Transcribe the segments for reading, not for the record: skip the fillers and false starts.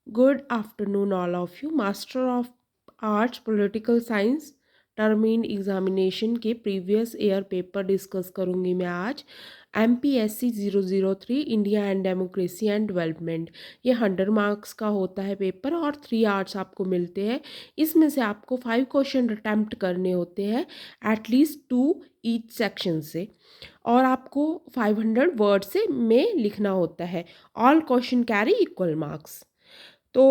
Good afternoon, all of you. Master of Arts Political Science term examination के previous year paper discuss करूंगी मैं आज। MPSC 003 India and democracy and development, ये 100 marks का होता है पेपर और 3 आवर्स आपको मिलते हैं। इसमें से आपको 5 क्वेश्चन अटैम्प्ट करने होते हैं, एटलीस्ट 2 ईच सेक्शन से, और आपको 500 वर्ड से में लिखना होता है। All question carry equal marks. तो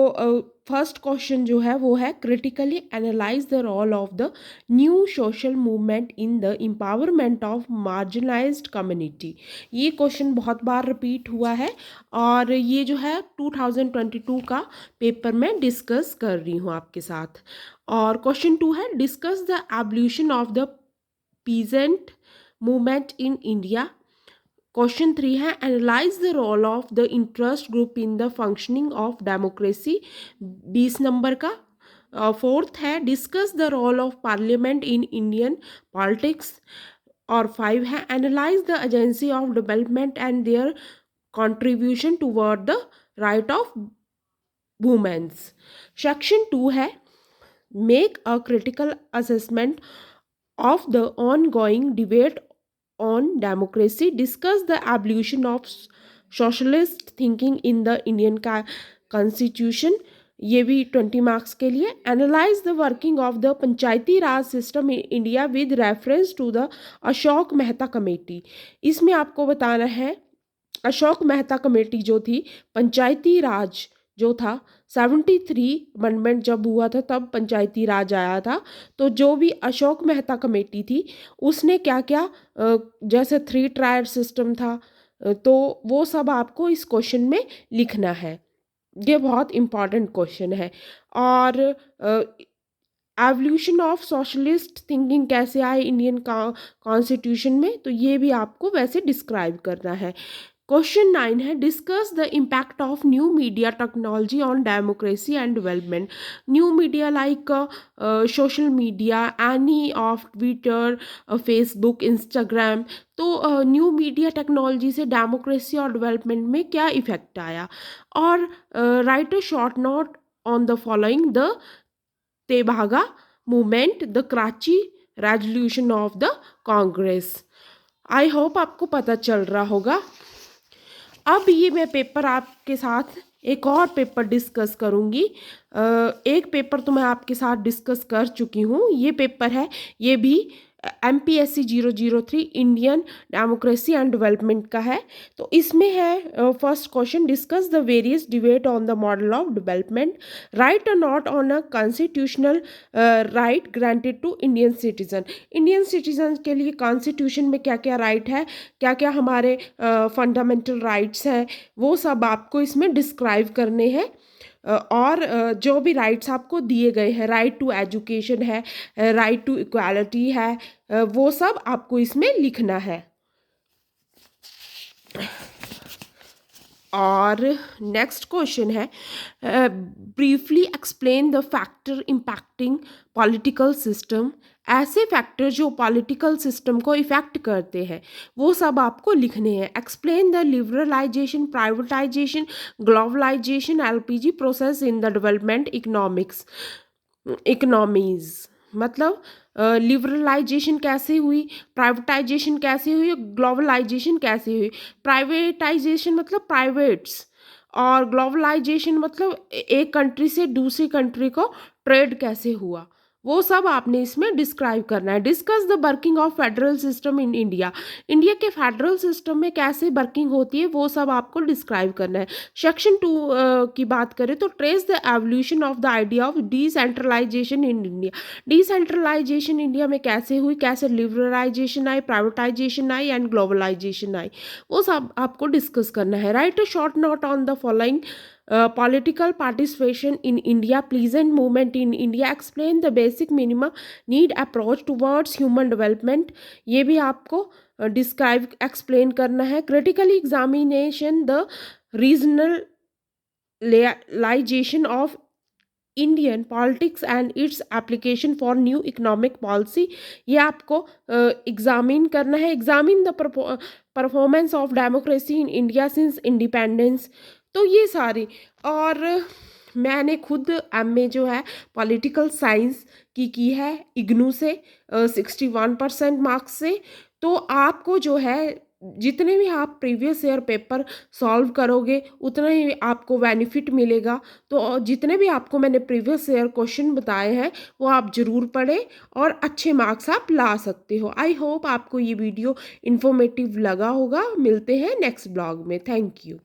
फर्स्ट क्वेश्चन जो है वो है, critically analyse the role of the new social movement in the empowerment of marginalised community. ये क्वेश्चन बहुत बार रिपीट हुआ है और ये जो है 2022 का पेपर में डिस्कस कर रही हूँ आपके साथ। और क्वेश्चन 2 है, discuss the evolution of the peasant movement in India. Question 3 है, analyse the role of the interest group in the functioning of democracy, 20 number का। फोर्थ है, discuss the role of parliament in Indian politics. और 5 है, analyse the agency of development and their contribution toward the right of womens. Section 2 है, make a critical assessment of the ongoing debate on democracy, discuss the evolution of socialist thinking in the Indian constitution, ये भी 20 marks के लिए। Analyse the working of the Panchayati Raj system in India with reference to the Ashok Mehta committee. इसमें आपको बताना है, Ashok Mehta committee जो थी, पंचायती राज जो था, 73 अमेंडमेंट जब हुआ था तब पंचायती राज आया था। तो जो भी अशोक मेहता कमेटी थी उसने क्या क्या, जैसे 3 टायर सिस्टम था, तो वो सब आपको इस क्वेश्चन में लिखना है। ये बहुत इम्पॉर्टेंट क्वेश्चन है। और एवोल्यूशन ऑफ सोशलिस्ट थिंकिंग कैसे आए इंडियन कॉन्स्टिट्यूशन में, तो ये भी आपको वैसे डिस्क्राइब करना है। क्वेश्चन 9 है, discuss the impact of new media technology on democracy and development. New media like social media, any of Twitter, Facebook, Instagram. तो न्यू मीडिया टेक्नोलॉजी से डेमोक्रेसी और डेवलपमेंट में क्या इफेक्ट आया। और right a short note on the following, the Tebhaga movement, the Karachi resolution of the Congress. I hope आपको पता चल रहा होगा। अब ये मैं पेपर आपके साथ एक और पेपर डिस्कस करूँगी। एक पेपर तो मैं आपके साथ डिस्कस कर चुकी हूँ, ये पेपर है, ये भी MPSC 003 Indian democracy and development का है। तो इसमें है first question, discuss the various debate on the model of development, right a not on a constitutional right granted to Indian citizen. Indian citizen के लिए कॉन्स्टिट्यूशन में क्या क्या राइट है, क्या क्या हमारे फंडामेंटल राइट्स हैं, वो सब आपको इसमें डिस्क्राइब करने हैं। और जो भी राइट्स आपको दिए गए हैं, राइट टू एजुकेशन है, राइट टू इक्वालिटी है, वो सब आपको इसमें लिखना है। और नेक्स्ट क्वेश्चन है, briefly explain the factor impacting political system. ऐसे फैक्टर जो पॉलिटिकल सिस्टम को इफेक्ट करते हैं वो सब आपको लिखने हैं। Explain the liberalisation, privatisation, globalisation, LPG process in the development economies. मतलब लिबरलाइजेशन कैसे हुई, प्राइवेटाइजेशन कैसे हुई, ग्लोबलाइजेशन कैसे हुई। प्राइवेटाइजेशन मतलब प्राइवेट्स, और ग्लोबलाइजेशन मतलब एक कंट्री से दूसरी कंट्री को ट्रेड कैसे हुआ, वो सब आपने इसमें डिस्क्राइब करना है। Discuss the working of federal system in India, India के फेडरल सिस्टम में कैसे वर्किंग होती है वो सब आपको डिस्क्राइब करना है। सेक्शन 2 की बात करें तो, trace the evolution of the idea of decentralization in India. Decentralization India में कैसे हुई, कैसे लिबरलाइजेशन आई, प्राइवेटाइजेशन आई एंड ग्लोबलाइजेशन आई, वो सब आपको डिस्कस करना है। Write a short note on the following, political participation in India, pleasant movement in India, explain the basic minimum need approach towards human development, ये भी आपको डिस्क्राइब एक्सप्लेन करना है। Critically examination the regionalisation of Indian politics and its application for new economic policy, ये आपको examine करना है। Examine the performance of democracy in India since independence. तो ये सारी, और मैंने खुद एमए जो है पॉलिटिकल साइंस की है इग्नू से 61% मार्क्स से। तो आपको जो है जितने भी आप प्रीवियस ईयर पेपर सॉल्व करोगे उतना ही आपको बेनिफिट मिलेगा। तो जितने भी आपको मैंने प्रीवियस ईयर क्वेश्चन बताए हैं वो आप ज़रूर पढ़ें और अच्छे मार्क्स आप ला सकते हो। आई होप आपको ये वीडियो इन्फॉर्मेटिव लगा होगा। मिलते हैं नेक्स्ट ब्लॉग में। Thank you.